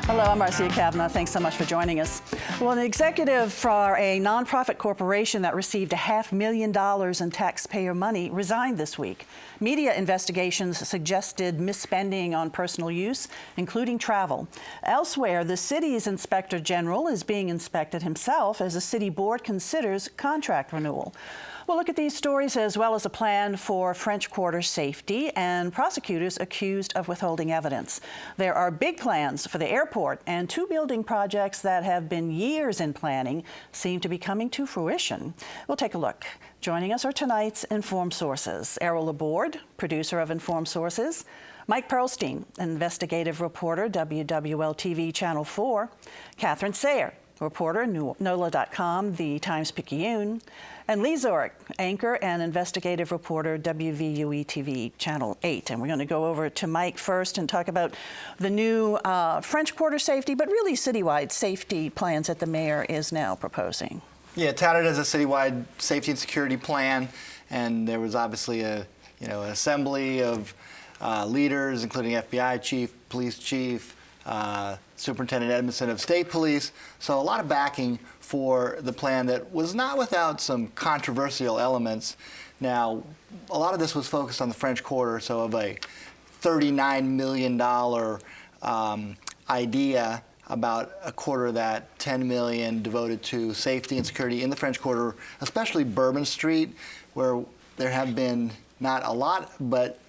Hello, I'm Marcia Kavanaugh. Thanks so much for joining us. Well, an executive for a nonprofit corporation that received $500,000 in taxpayer money resigned this week. Media investigations suggested misspending on personal use, including travel. Elsewhere, the city's inspector general is being inspected himself as the city board considers contract renewal. We'll look at these stories as well as a plan for French Quarter safety and prosecutors accused of withholding evidence. There are big plans for the airport, and two building projects that have been years in planning seem to be coming to fruition. We'll take a look. Joining us are tonight's Informed Sources. Errol, Laborde, producer of Informed Sources. Mike Perlstein, investigative reporter, WWL-TV Channel 4. Katherine Sayre, reporter, NOLA.com, the Times-Picayune. And Zurik, anchor and investigative reporter, WVUE-TV Channel 8. And we're going to go over to Mike first and talk about the new French Quarter safety, but really citywide safety plans that the mayor is now proposing. Yeah, touted as a citywide safety and security plan, and there was obviously a assembly of leaders, including FBI chief, police chief, Superintendent Edmondson of State Police. So a lot of backing for the plan that was not without some controversial elements. Now, a lot of this was focused on the French Quarter, so of a $39 million idea, about a quarter of that, $10 million, devoted to safety and security in the French Quarter, especially Bourbon Street, where there have been not a lot, but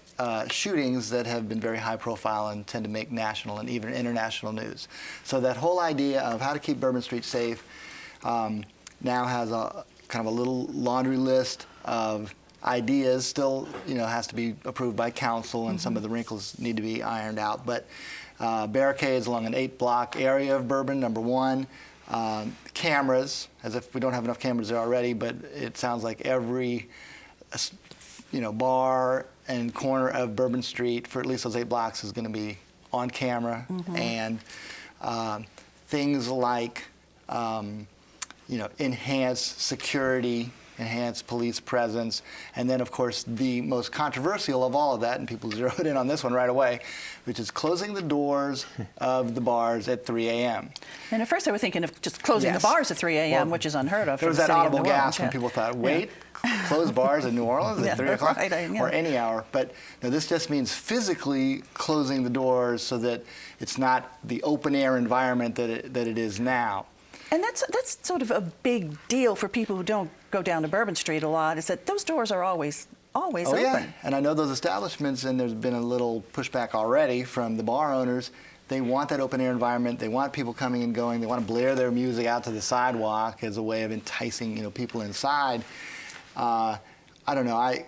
shootings that have been very high profile and tend to make national and even international news. So that whole idea of how to keep Bourbon Street safe now has a kind of a little laundry list of ideas. Still, has to be approved by council, and some of the wrinkles need to be ironed out. But barricades along an 8-block area of Bourbon, number one. Cameras, as if we don't have enough cameras there already, but it sounds like every bar and corner of Bourbon Street for at least those 8 blocks is going to be on camera. And things like enhanced security, enhanced police presence, and then of course the most controversial of all of that, and people zeroed in on this one right away, which is closing the doors of the bars at 3 a.m. And at first I was thinking of just closing the bars at 3 a.m., which is unheard of. There was that audible gasp when people thought, wait, close bars in New Orleans at 3 o'clock or any hour. But no, this just means physically closing the doors so that it's not the open air environment that it is now. And that's sort of a big deal for people who don't go down to Bourbon Street a lot, is that those doors are always open. Yeah, and I know those establishments, and there's been a little pushback already from the bar owners. They want that open air environment. They want people coming and going. They want to blare their music out to the sidewalk as a way of enticing, people inside. I don't know. I,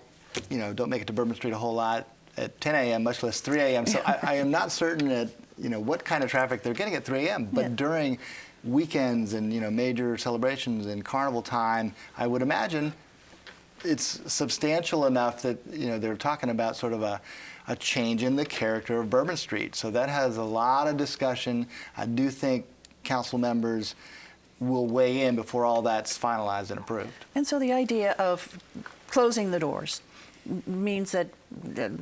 don't make it to Bourbon Street a whole lot at 10 a.m., much less 3 a.m. So I am not certain that, what kind of traffic they're getting at 3 a.m. But during weekends and, major celebrations and carnival time, I would imagine it's substantial enough that, they're talking about sort of a change in the character of Bourbon Street. So that has a lot of discussion. I do think council members will weigh in before all that's finalized and approved. And so the idea of closing the doors means that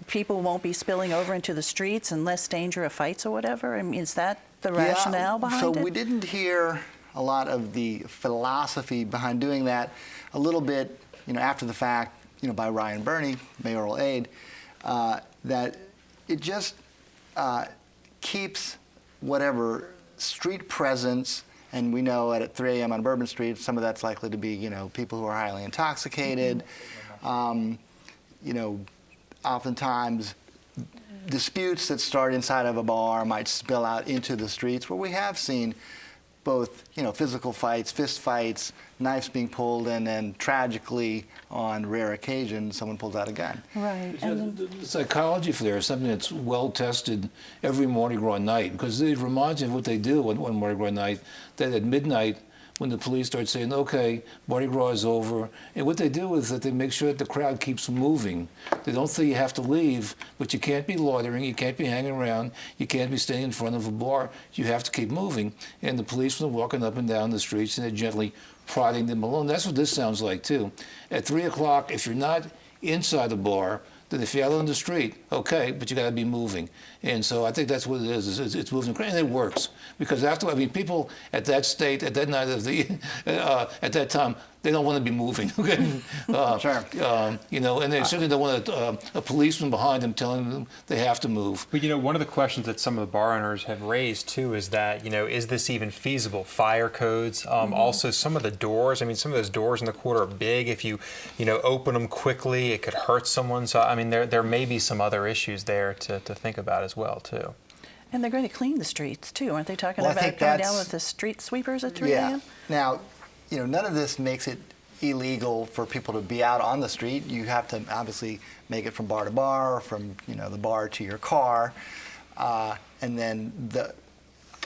people won't be spilling over into the streets and less danger of fights or whatever? I mean, is that the rationale behind it? So we didn't hear a lot of the philosophy behind doing that. A little bit, after the fact, by Ryan Burney, mayoral aide, that it just keeps whatever street presence. And we know at 3 a.m. on Bourbon Street, some of that's likely to be, people who are highly intoxicated. Oftentimes disputes that start inside of a bar might spill out into the streets, where we have seen both, physical fights, fist fights, knives being pulled, and then tragically, on rare occasions, someone pulls out a gun. Right. And the psychology for there is something that's well tested every Mardi Gras night, because it reminds you of what they do on Mardi Gras night, that at midnight, when the police start saying, okay, Mardi Gras is over. And what they do is that they make sure that the crowd keeps moving. They don't say you have to leave, but you can't be loitering, you can't be hanging around, you can't be staying in front of a bar. You have to keep moving. And the police are walking up and down the streets, and they're gently prodding them along. That's what this sounds like, too. At 3 o'clock, if you're not inside the bar, Then if you're out on the street, okay, but you got to be moving. And so I think that's what it is. It's moving, and it works because people at that state, at that night of the, at that time, they don't want to be moving. Okay, Sure. And they certainly don't want a policeman behind them telling them they have to move. But one of the questions that some of the bar owners have raised too is that is this even feasible? Fire codes, also some of the doors. I mean, some of those doors in the court are big. If you open them quickly, it could hurt someone. So I mean, there may be some other issues there to think about as well too. And they're going to clean the streets too, aren't they? Talking about coming down with the street sweepers at 3 a.m. Now, none of this makes it illegal for people to be out on the street. You have to obviously make it from bar to bar, or from the bar to your car, and then the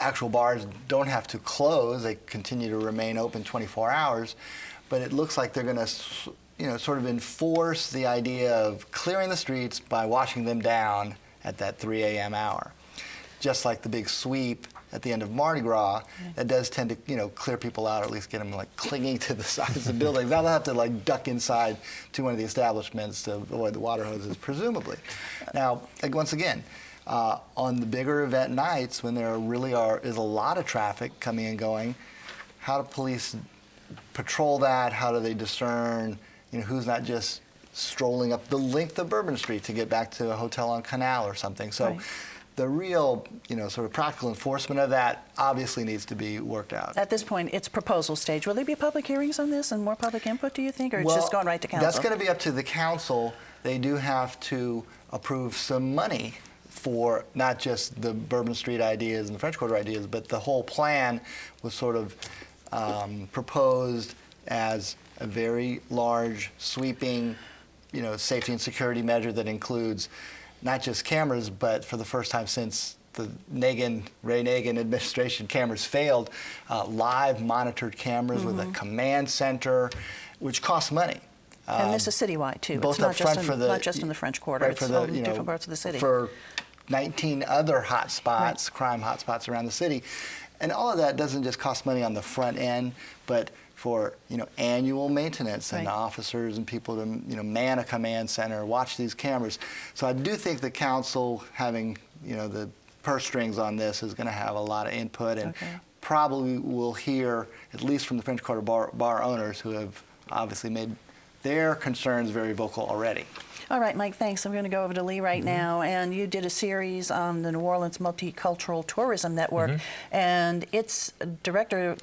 actual bars don't have to close. They continue to remain open 24 hours, but it looks like they're going to sort of enforce the idea of clearing the streets by washing them down at that 3 a.m. hour. Just like the big sweep at the end of Mardi Gras, that does tend to, clear people out, or at least get them clinging to the sides of buildings. Now they'll have to duck inside to one of the establishments to avoid the water hoses, presumably. Now, once again, on the bigger event nights when there really is a lot of traffic coming and going, how do police patrol that? How do they discern, who's not just strolling up the length of Bourbon Street to get back to a hotel on Canal or something? So. Right. The real, sort of practical enforcement of that obviously needs to be worked out. At this point, it's proposal stage. Will there be public hearings on this and more public input, do you think, or it's just going right to council? That's going to be up to the council. They do have to approve some money for not just the Bourbon Street ideas and the French Quarter ideas, but the whole plan was sort of proposed as a very large, sweeping, safety and security measure that includes not just cameras, but for the first time since the Ray Nagin administration, cameras failed, live monitored cameras with a command center, which costs money. And this is citywide too. Both it's not up front just for the not just in the French Quarter. Right, it's for the, in different parts of the city. For 19 other hot spots, crime hot spots around the city, and all of that doesn't just cost money on the front end, but for annual maintenance and officers and people to man a command center, watch these cameras. So I do think the council having the purse strings on this is going to have a lot of input, and probably will hear at least from the French Quarter bar owners who have obviously made their concerns very vocal already. All right, Mike, thanks. I'm going to go over to Lee right now. And you did a series on the New Orleans Multicultural Tourism Network, and its director,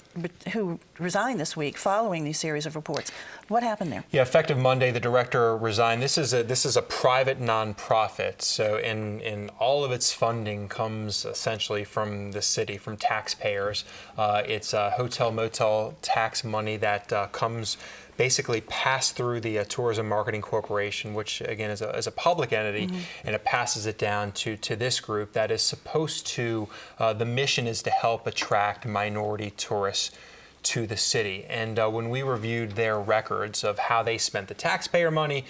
who resigned this week following these series of reports. What happened there? Yeah, effective Monday, the director resigned. This is a private nonprofit, so in all of its funding comes essentially from the city, from taxpayers. It's hotel motel tax money that comes basically passed through the Tourism Marketing Corporation, which again is a public entity, and it passes it down to this group that is supposed to, the mission is to help attract minority tourists to the city. And when we reviewed their records of how they spent the taxpayer money,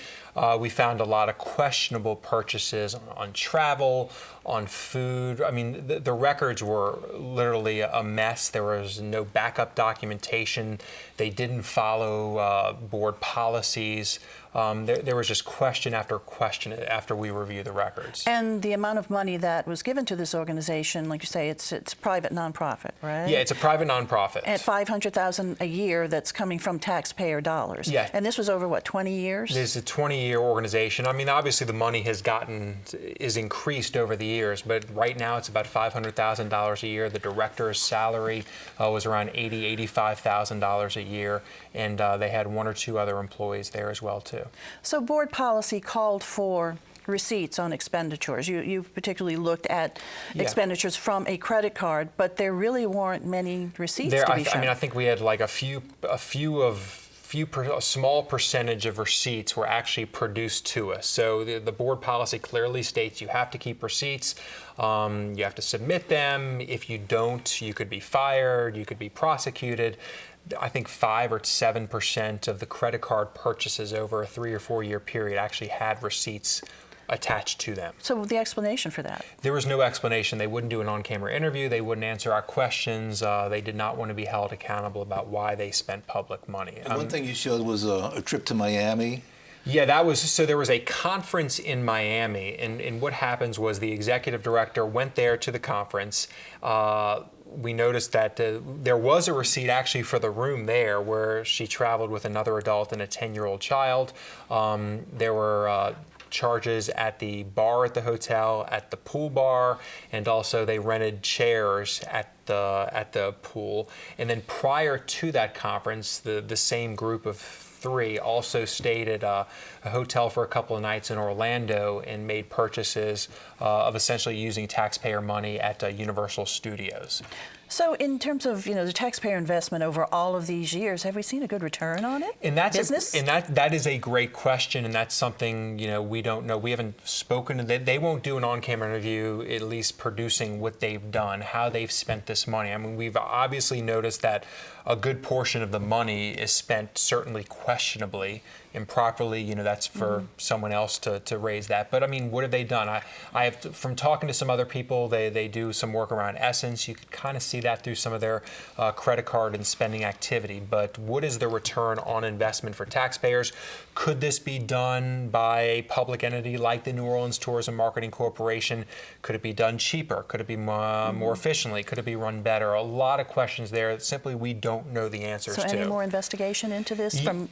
we found a lot of questionable purchases on travel, on food. I mean, the records were literally a mess. There was no backup documentation. They didn't follow board policies. There was just question after question after we reviewed the records. And the amount of money that was given to this organization, like you say, it's private nonprofit, right? Yeah, it's a private nonprofit. At $500,000 a year, that's coming from taxpayer dollars. Yeah. And this was over what, 20 years? It's a 20-year organization. I mean, obviously the money is increased over the years, but right now it's about $500,000 a year. The director's salary was around $85,000 a year, and they had one or two other employees there as well too. So board policy called for receipts on expenditures. You particularly looked at expenditures from a credit card, but there really weren't many receipts to be shown. I mean, I think we had like a small percentage of receipts were actually produced to us. So the board policy clearly states you have to keep receipts. You have to submit them. If you don't, you could be fired. You could be prosecuted. I think 5 or 7% of the credit card purchases over a 3 or 4 year period actually had receipts attached to them. So the explanation for that? There was no explanation. They wouldn't do an on-camera interview. They wouldn't answer our questions. They did not want to be held accountable about why they spent public money. One thing you showed was a trip to Miami. Yeah, there was a conference in Miami, and what happens was the executive director went there to the conference. We noticed that there was a receipt actually for the room there where she traveled with another adult and a 10-year-old child. There were charges at the bar at the hotel, at the pool bar, and also they rented chairs at the pool. And then prior to that conference, the same group of three also stayed at a hotel for a couple of nights in Orlando and made purchases of essentially using taxpayer money at Universal Studios. So in terms of, the taxpayer investment over all of these years, have we seen a good return on it? And that's business? That is a great question, and that's something, we don't know. We haven't spoken to them. They won't do an on-camera interview, at least producing what they've done, how they've spent this money. I mean, we've obviously noticed that a good portion of the money is spent certainly questionably, improperly. That's for someone else to raise that. But I mean, what have they done? I have from talking to some other people, they do some work around Essence. You could kind of see that through some of their credit card and spending activity. But what is the return on investment for taxpayers? Could this be done by a public entity like the New Orleans Tourism Marketing Corporation? Could it be done cheaper? Could it be more efficiently? Could it be run better? A lot of questions there that simply we don't know the answers to. So any more investigation into this from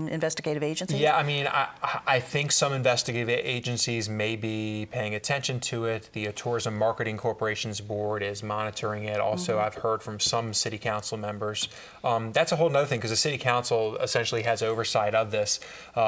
investigative agencies? Yeah, I mean, I think some investigative agencies may be paying attention to it. The Tourism Marketing Corporation's board is monitoring it. Also, I've heard from some city council members. That's a whole other thing because the city council essentially has oversight of this.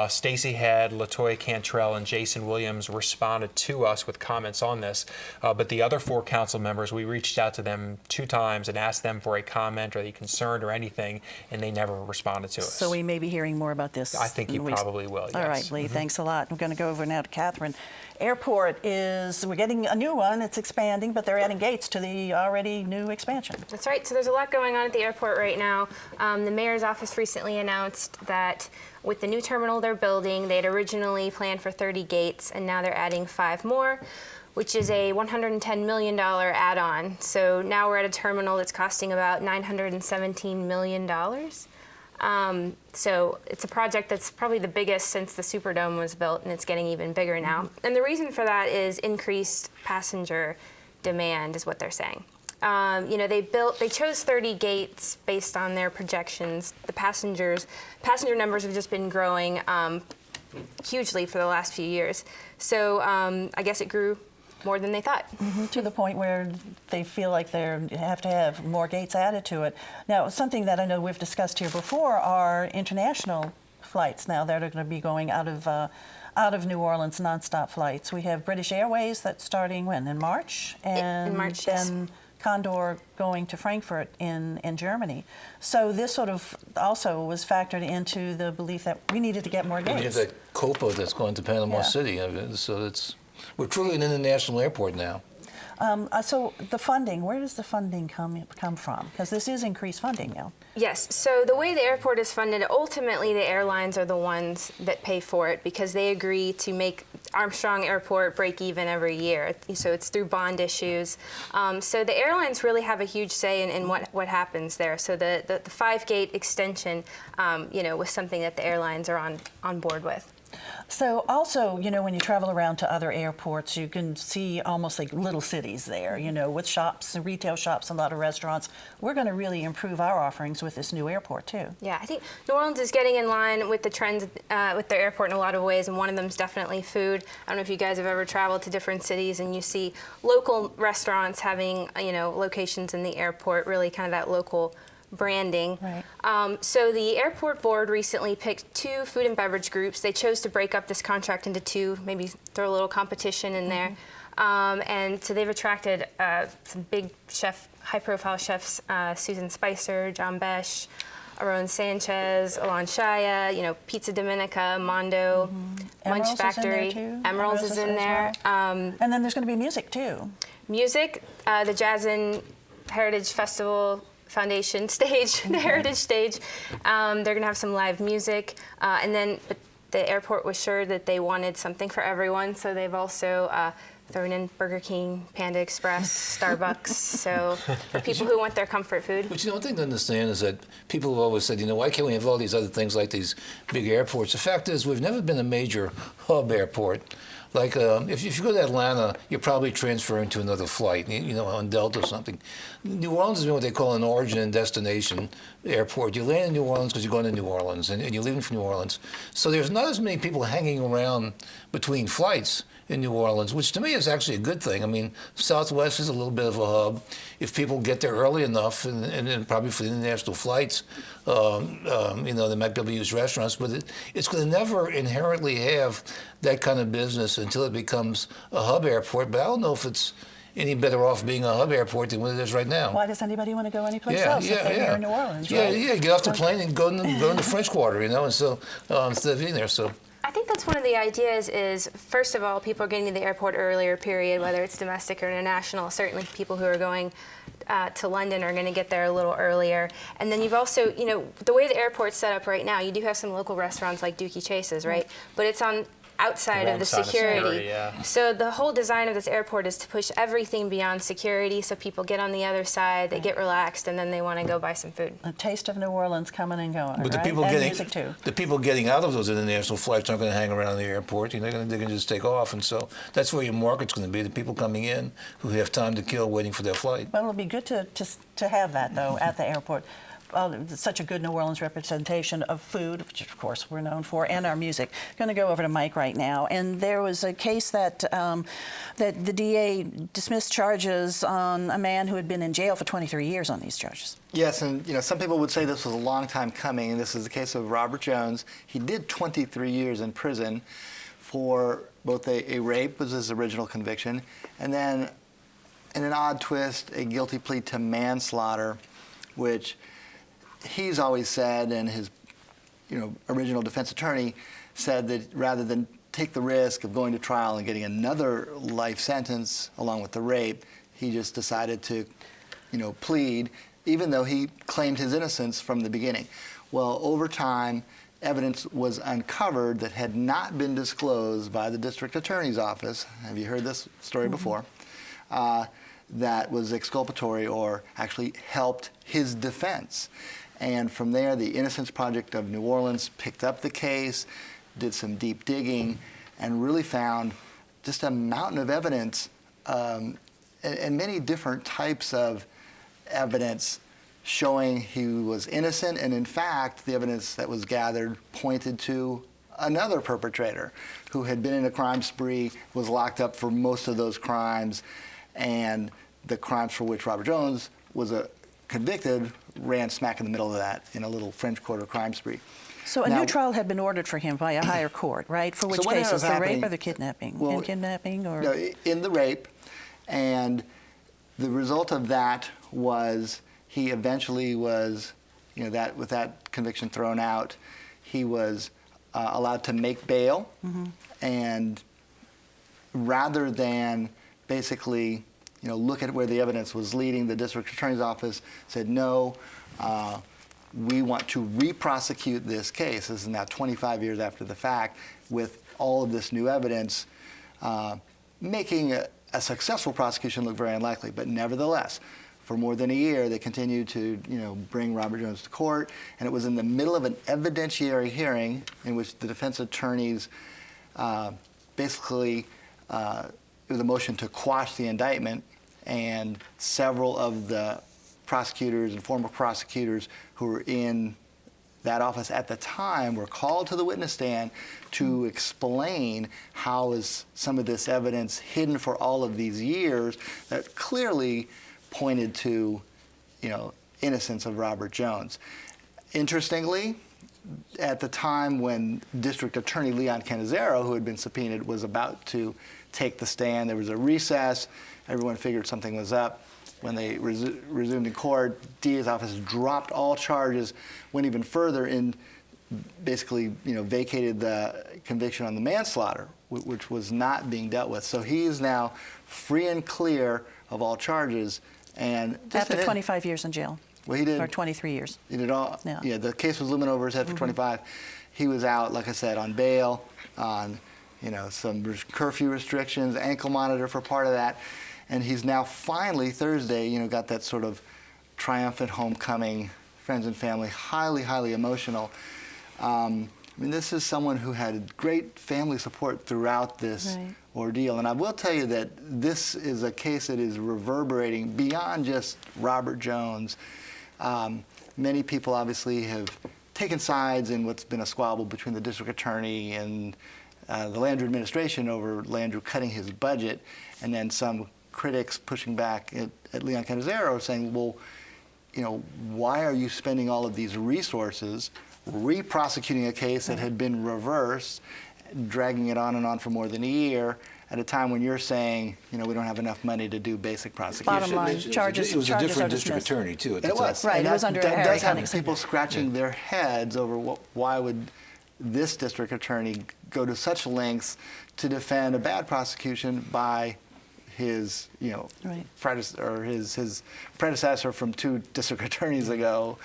Stacey Head, LaToya Cantrell, and Jason Williams responded to us with comments on this. But the other 4 council members, we reached out to them 2 times and asked them for a comment or are they concerned or anything, and they never responded to us. So we may be hearing more about this. I think you probably will, yes. All right, Lee, thanks a lot. I'm going to go over now to Katherine. Airport we're getting a new one. It's expanding, but they're adding gates to the already new expansion. That's right. So there's a lot going on at the airport right now. The mayor's office recently announced that with the new terminal they're building, they had originally planned for 30 gates, and now they're adding 5 more, which is a $110 million add-on. So now we're at a terminal that's costing about $917 million. So it's a project that's probably the biggest since the Superdome was built, and it's getting even bigger now. And the reason for that is increased passenger demand, is what they're saying. They chose 30 gates based on their projections. The passenger numbers have just been growing hugely for the last few years. So I guess it grew more than they thought. To the point where they feel like they have to have more gates added to it. Now, something that I know we've discussed here before are international flights now that are going to be going out of New Orleans, nonstop flights. We have British Airways that's starting when? In March? And in March, then yes. Condor going to Frankfurt in Germany. So this sort of also was factored into the belief that we needed to get more gates. We have that Copa that's going to Panama City, so we're truly an international airport now. So the funding, where does the funding come from? Because this is increased funding now. Yes, so the way the airport is funded, ultimately the airlines are the ones that pay for it because they agree to make Armstrong Airport break even every year. So it's through bond issues. So the airlines really have a huge say in what happens there. So the 5-gate extension, was something that the airlines are on board with. So also, when you travel around to other airports, you can see almost like little cities there, with shops, retail shops, and a lot of restaurants. We're going to really improve our offerings with this new airport, too. Yeah, I think New Orleans is getting in line with the trends with their airport in a lot of ways, and one of them is definitely food. I don't know if you guys have ever traveled to different cities and you see local restaurants having, locations in the airport, really kind of that local branding. Right. So the airport board recently picked 2 food and beverage groups. They chose to break up this contract into 2, maybe throw a little competition in there. And so they've attracted some big high-profile chefs, Susan Spicer, John Besh, Aaron Sanchez, Alon Shaya, Pizza Dominica, Mondo, Munch Factory. Emerald's is in there. And then there's going to be music, too. Music, the Jazz and Heritage Festival Foundation stage, the Heritage stage. They're going to have some live music. And then the airport was sure that they wanted something for everyone, so they've also thrown in Burger King, Panda Express, Starbucks. So for people who want their comfort food. But one thing to understand is that people have always said, why can't we have all these other things like these big airports? The fact is, we've never been a major hub airport. Like, if you go to Atlanta, you're probably transferring to another flight, on Delta or something. New Orleans has been what they call an origin and destination airport. You land in New Orleans because you're going to New Orleans, and you're leaving from New Orleans. So there's not as many people hanging around between flights in New Orleans, which to me is actually a good thing. I mean, Southwest is a little bit of a hub. If people get there early enough, and probably for the international flights, they might be able to use restaurants, but it's going to never inherently have that kind of business until it becomes a hub airport. But I don't know if it's any better off being a hub airport than what it is right now. Why does anybody want to go anyplace else if they're here in New Orleans? Right? Yeah, get off the plane and go in the French Quarter, and so instead of being there. So I think that's one of the ideas is, first of all, people are getting to the airport earlier, period, whether it's domestic or international. Certainly people who are going to London are going to get there a little earlier. And then you've also, the way the airport's set up right now, you do have some local restaurants like Dookie Chase's, right? But it's on outside of the security. Yeah. So the whole design of this airport is to push everything beyond security, so people get on the other side, they get relaxed, and then they want to go buy some food. A taste of New Orleans coming and going, but right? Music too. The people getting out of those international flights aren't going to hang around the airport. They're going to just take off, and so that's where your market's going to be, the people coming in who have time to kill waiting for their flight. Well, it'll be good to have that, though, at the airport. Such a good New Orleans representation of food, which of course we're known for, and our music. I'm going to go over to Mike right now. And there was a case that that the DA dismissed charges on a man who had been in jail for 23 years on these charges. Yes, and some people would say this was a long time coming, and this is the case of Robert Jones. He did 23 years in prison for both a rape was his original conviction, and then, in an odd twist, a guilty plea to manslaughter, which he's always said, and his original defense attorney said that rather than take the risk of going to trial and getting another life sentence along with the rape, he just decided to plead, even though he claimed his innocence from the beginning. Well, over time, evidence was uncovered that had not been disclosed by the district attorney's office. Have you heard this story before? That was exculpatory or actually helped his defense. And from there, the Innocence Project of New Orleans picked up the case, did some deep digging, and really found just a mountain of evidence and many different types of evidence showing he was innocent. And in fact, the evidence that was gathered pointed to another perpetrator who had been in a crime spree, was locked up for most of those crimes, and the crimes for which Robert Jones was convicted ran smack in the middle of that in a little French Quarter crime spree. So a new trial had been ordered for him by a higher court, right? For which cases? The rape or the kidnapping? Well, kidnapping or? No, in the rape. And the result of that was he eventually was, that with that conviction thrown out, he was allowed to make bail. And rather than basically look at where the evidence was leading, the district attorney's office said, no, we want to re-prosecute this case. This is now 25 years after the fact, with all of this new evidence, making a successful prosecution look very unlikely. But nevertheless, for more than a year, they continued to bring Robert Jones to court, and it was in the middle of an evidentiary hearing in which the defense attorneys basically it was a motion to quash the indictment, and several of the prosecutors and former prosecutors who were in that office at the time were called to the witness stand to explain how is some of this evidence hidden for all of these years that clearly pointed to, innocence of Robert Jones. Interestingly, at the time when District Attorney Leon Canizero, who had been subpoenaed, was about to take the stand, there was a recess. Everyone figured something was up. When they resumed in court, DA's office dropped all charges, went even further and basically, vacated the conviction on the manslaughter, which was not being dealt with. So he is now free and clear of all charges. And after 25 years in jail. Well, he did. Or 23 years. He did all. Yeah. The case was looming over his head for 25. He was out, like I said, on bail, on some curfew restrictions, ankle monitor for part of that. And he's now finally, Thursday, got that sort of triumphant homecoming, friends and family, highly, highly emotional. This is someone who had great family support throughout this ordeal. And I will tell you that this is a case that is reverberating beyond just Robert Jones. Many people obviously have taken sides in what's been a squabble between the district attorney and the Landrieu administration over Landrieu cutting his budget, and then some critics pushing back at Leon Cannizzaro saying, well, why are you spending all of these resources re-prosecuting a case that had been reversed, dragging it on and on for more than a year, at a time when you're saying, we don't have enough money to do basic prosecution. Bottom line, charges It was a are different dismissed. district attorney, too, at the It time. was. Right, And it was under that Harry does have County. people scratching their heads over why would this district attorney go to such lengths to defend a bad prosecution by his, his predecessor from 2 district attorneys ago,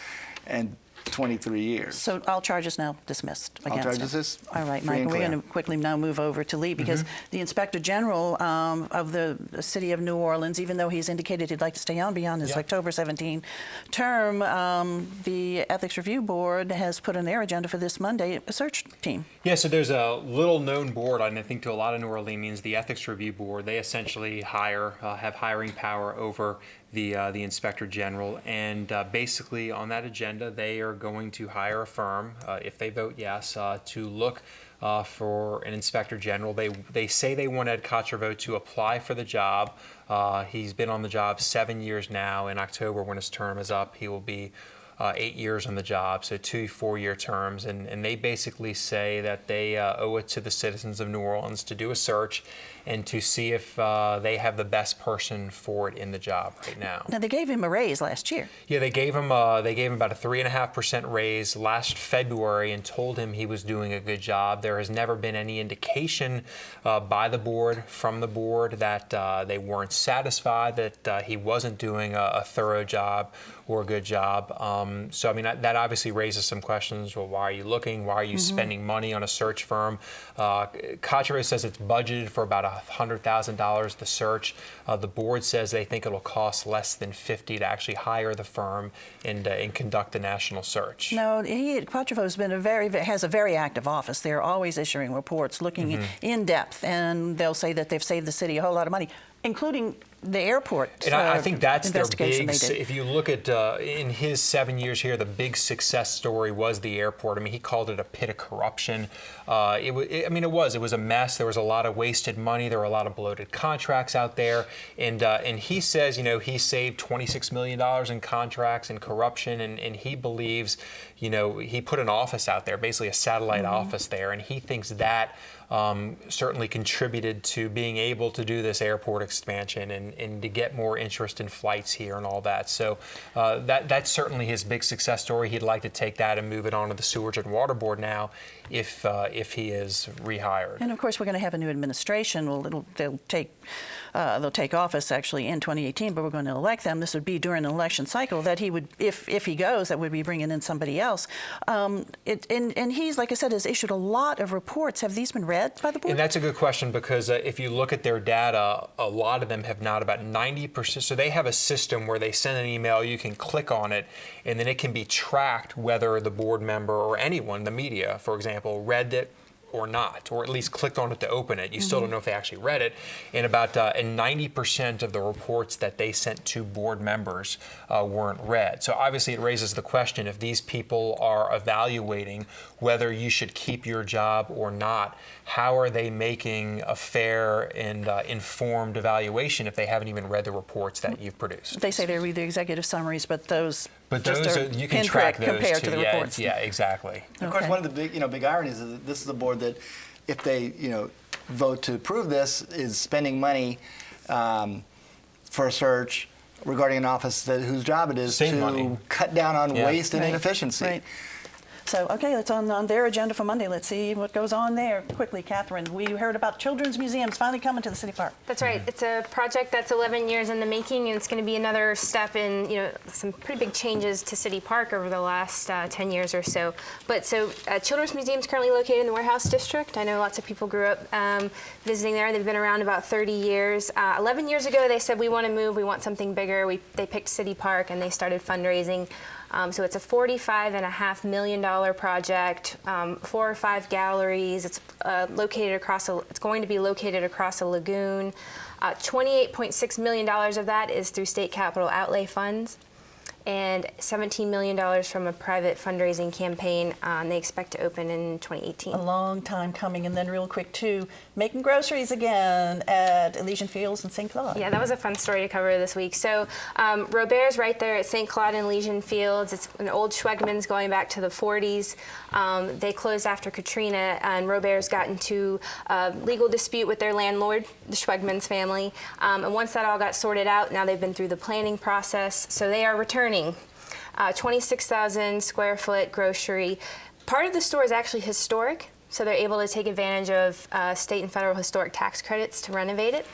and 23 years. So all charges now dismissed against him. All charges All right, free and Michael, we're clear. going to quickly now move over to Lee, because the Inspector General of the City of New Orleans, even though he's indicated he'd like to stay on beyond his October 17 term, the Ethics Review Board has put on their agenda for this Monday a search team. Yeah, so there's a little-known board, and I think to a lot of New Orleanians, the Ethics Review Board. They essentially have hiring power over the Inspector General, and basically on that agenda, they are going to hire a firm, if they vote yes, to look for an Inspector General. They say they want Ed Kochereau to apply for the job. He's been on the job 7 years now. In October, when his term is up, he will be 8 years on the job, so 2 4-year terms, and they basically say that they owe it to the citizens of New Orleans to do a search and to see if they have the best person for it in the job right now. Now, they gave him a raise last year. Yeah, they gave him about a 3.5% raise last February and told him he was doing a good job. There has never been any indication by the board, from the board, that they weren't satisfied, that he wasn't doing a thorough job or a good job. So, that obviously raises some questions. Well, why are you looking? Why are you spending money on a search firm? Kochereau says it's budgeted for about $100,000, the search. The board says they think it'll cost less than $50,000 to actually hire the firm and conduct the national search. No, Kochereau has a very active office. They're always issuing reports, looking in depth, and they'll say that they've saved the city a whole lot of money, including the airport and I think that's their investigation big, they did. if you look at, in his 7 years here, the big success story was the airport. He called it a pit of corruption. It was a mess. There was a lot of wasted money. There were a lot of bloated contracts out there. And he says, he saved $26 million in contracts and corruption, and he believes, he put an office out there, basically a satellite office there, and he thinks that certainly contributed to being able to do this airport expansion and to get more interest in flights here and all that. So that's certainly his big success story. He'd like to take that and move it on to the Sewerage and Water Board now if he is rehired. And of course, we're going to have a new administration. Well, they'll take office actually in 2018, but we're going to elect them. This would be during an election cycle that he would, if he goes, that would be bringing in somebody else. And he's, like I said, has issued a lot of reports. Have these been read by the board? And that's a good question, because if you look at their data, a lot of them have not. About 90%. So they have a system where they send an email, you can click on it, and then it can be tracked whether the board member or anyone, the media, for example, read it or not, or at least clicked on it to open it. You still don't know if they actually read it. And about 90% of the reports that they sent to board members weren't read. So obviously it raises the question, if these people are evaluating whether you should keep your job or not, how are they making a fair and informed evaluation if they haven't even read the reports that you've produced? They say they read the executive summaries, but those you can track those compared too. to the reports. Yeah, exactly. Of course, one of the big ironies is that this is a board that, if they vote to approve this, is spending money for a search regarding an office whose job it is to cut down on waste and inefficiency. Right. So, okay, it's on their agenda for Monday. Let's see what goes on there. Quickly, Catherine, we heard about children's museums finally coming to the city park. That's right. It's a project that's 11 years in the making, and it's going to be another step in, some pretty big changes to City Park over the last 10 years or so. But Children's Museum is currently located in the Warehouse District. I know lots of people grew up visiting there. They've been around about 30 years. 11 years ago, they said, we want to move, we want something bigger. They picked City Park, and they started fundraising. So it's a $45.5 million project, 4 or 5 galleries. It's going to be located across a lagoon. $28.6 million of that is through state capital outlay funds, and $17 million from a private fundraising campaign. They expect to open in 2018. A long time coming. And then real quick, too, making groceries again at Elysian Fields in St. Claude. Yeah, that was a fun story to cover this week. So Robert's right there at St. Claude and Elysian Fields. It's an old Schwegmann's going back to the 40s. They closed after Katrina, and Robert's got into a legal dispute with their landlord, the Schwegmann's family. And once that all got sorted out, now they've been through the planning process. So they are returning. 26,000 square foot grocery. Part of the store is actually historic, so they're able to take advantage of state and federal historic tax credits to renovate it.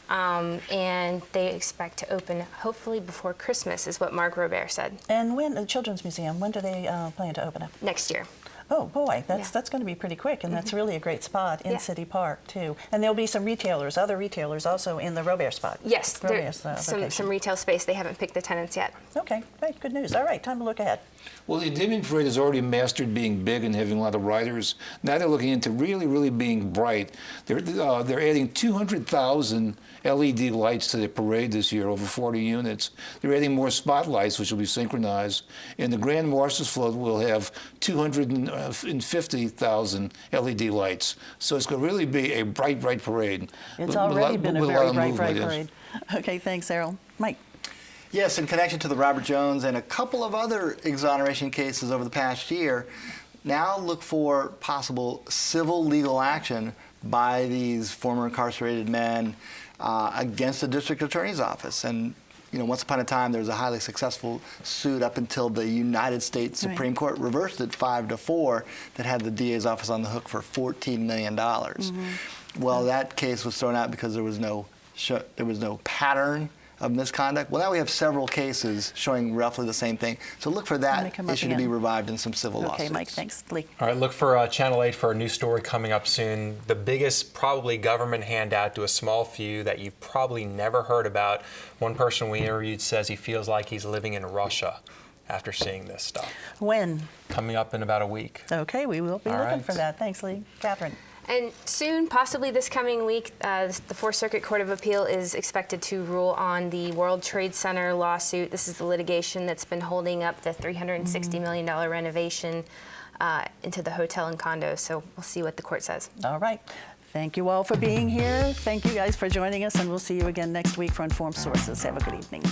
And they expect to open hopefully before Christmas, is what Mark Robert said. And when, the Children's Museum, when do they plan to open up? Next year. Oh boy, that's going to be pretty quick, and that's really a great spot in City Park too. And there'll be some other retailers also in the Robert spot. Yes, Robert's, some retail space. They haven't picked the tenants yet. Okay, great, good news. All right, time to look ahead. Well, the Endymion Parade has already mastered being big and having a lot of riders. Now they're looking into really, really being bright. They're adding 200,000 LED lights to the parade this year, over 40 units. They're adding more spotlights, which will be synchronized. And the Grand Marshals Float will have 250,000 LED lights. So it's going to really be a bright, bright parade. It's already been a very bright parade. Okay, thanks, Errol. Mike. Yes, in connection to the Robert Jones and a couple of other exoneration cases over the past year, now look for possible civil legal action by these former incarcerated men against the district attorney's office. And once upon a time, there was a highly successful suit up until the United States Supreme Court reversed it 5-4 that had the DA's office on the hook for $14 million. Well, that case was thrown out because there was no pattern of misconduct. Well, now we have several cases showing roughly the same thing. So look for that issue to be revived in some civil lawsuits. Okay, Mike, thanks. Lee. All right, look for Channel 8 for a new story coming up soon. The biggest probably government handout to a small few that you've probably never heard about. One person we interviewed says he feels like he's living in Russia after seeing this stuff. When? Coming up in about a week. Okay, we will be looking for that. Thanks, Lee. Catherine. And soon, possibly this coming week, the Fourth Circuit Court of Appeal is expected to rule on the World Trade Center lawsuit. This is the litigation that's been holding up the $360 million renovation into the hotel and condos. So we'll see what the court says. All right. Thank you all for being here. Thank you guys for joining us, and we'll see you again next week for Informed Sources. Have a good evening.